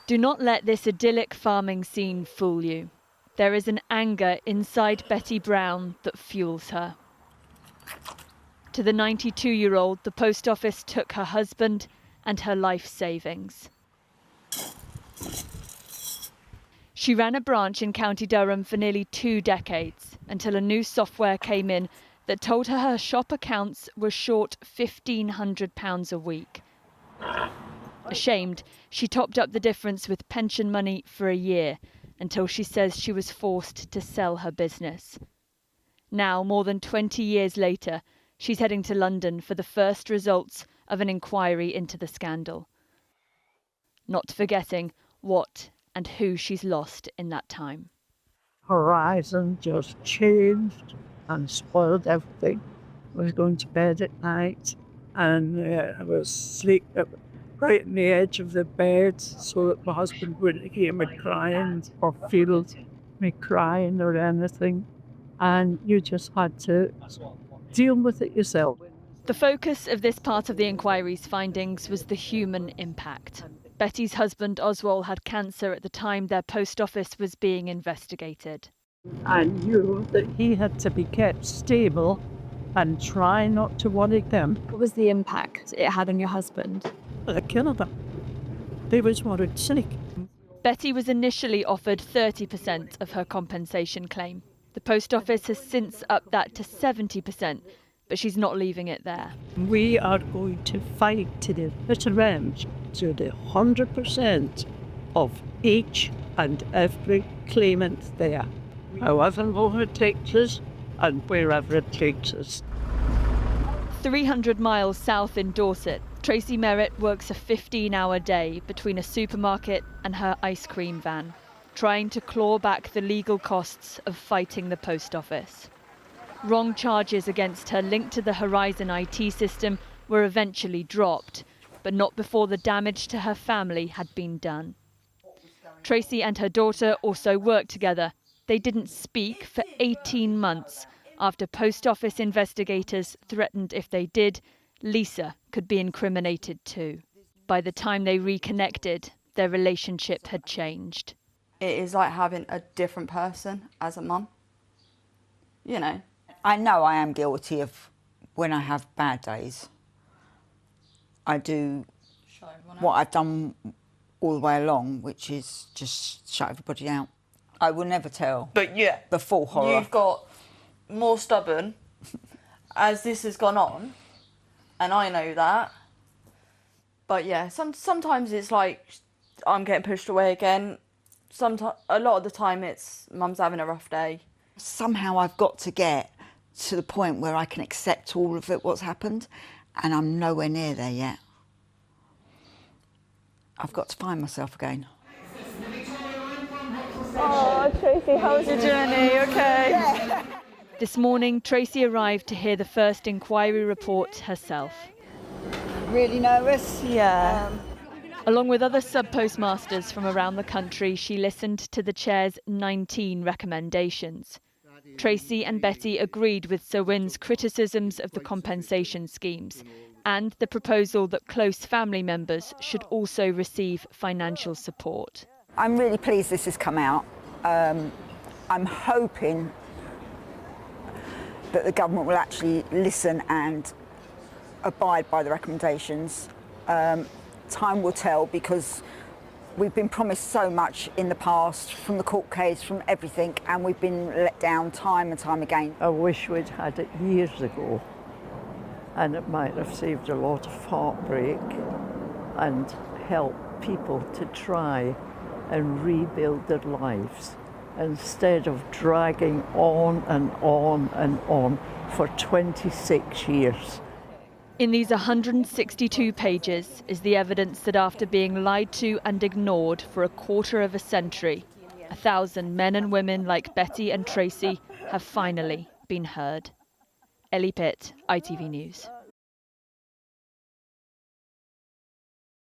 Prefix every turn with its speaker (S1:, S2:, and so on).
S1: Do not let this idyllic farming scene fool you. There is an anger inside Betty Brown that fuels her. To the 92-year-old, the post office took her husband and her life savings. She ran a branch in County Durham for nearly 2 decades until a new software came in that told her shop accounts were short £1,500 a week. Ashamed, she topped up the difference with pension money for a year until she says she was forced to sell her business. Now, more than 20 years later, she's heading to London for the first results of an inquiry into the scandal. Not forgetting what and who she's lost in that time.
S2: Horizon just changed and spoiled everything. I was going to bed at night and I was sleeping right on the edge of the bed so that my husband wouldn't hear me crying or feel me crying or anything. And you just had to deal with it yourself.
S1: The focus of this part of the inquiry's findings was the human impact. Betty's husband Oswald had cancer at the time their post office was being investigated.
S2: I knew that he had to be kept stable and try not to worry them.
S3: What was the impact it had on your husband?
S2: They killed him. They was worried sick.
S1: Betty was initially offered 30% of her compensation claim. The post office has since upped that to 70%, but she's not leaving it there.
S2: We are going to fight to the bitter end, to the 100% of each and every claimant there, however long it takes us and wherever it takes us.
S1: 300 miles south in Dorset, Tracey Merrit works a 15-hour day between a supermarket and her ice cream van, trying to claw back the legal costs of fighting the post office. Wrong charges against her linked to the Horizon IT system were eventually dropped, but not before the damage to her family had been done. Tracey and her daughter also worked together. They didn't speak for 18 months after post office investigators threatened if they did, Lisa could be incriminated too. By the time they reconnected, their relationship had changed.
S4: It is like having a different person as a mum, you know.
S5: I know I am guilty of when I have bad days. I do what I've done all the way along, which is just shut everybody out. I will never tell.
S4: But yeah,
S5: the full horror.
S4: You've got more stubborn as this has gone on, and I know that. But yeah, sometimes it's like I'm getting pushed away again. A lot of the time it's mum's having a rough day.
S5: Somehow I've got to get to the point where I can accept all of it, what's happened, and I'm nowhere near there yet. I've got to find myself again.
S3: Oh, Tracey, how was your journey? Okay.
S1: Yeah. This morning, Tracey arrived to hear the first inquiry report herself.
S5: Really nervous?
S3: Yeah.
S1: Along with other subpostmasters from around the country, she listened to the chair's 19 recommendations. Tracey and Betty agreed with Sir Wyn's criticisms of the compensation schemes and the proposal that close family members should also receive financial support.
S5: I'm really pleased this has come out. I'm hoping that the government will actually listen and abide by the recommendations. Time will tell, because we've been promised so much in the past, from the court case, from everything, and we've been let down time and time again.
S2: I wish we'd had it years ago, and it might have saved a lot of heartbreak and helped people to try and rebuild their lives instead of dragging on and on and on for 26 years.
S1: In these 162 pages is the evidence that after being lied to and ignored for a quarter of a century, 1,000 men and women like Betty and Tracey have finally been heard. Ellie Pitt, ITV News.